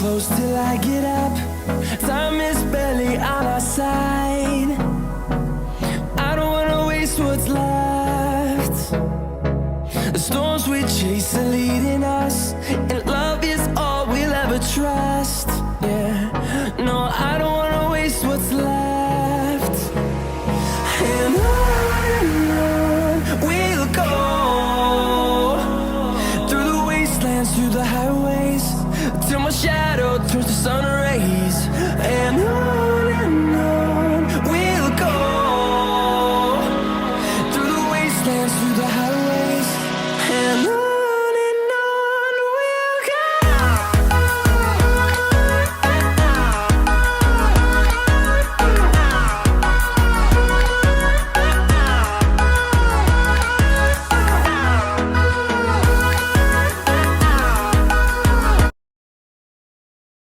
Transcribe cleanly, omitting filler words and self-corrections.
close till I get up. Time is barely on our side. I don't wanna waste what's left. The storms we chase are leading us, and love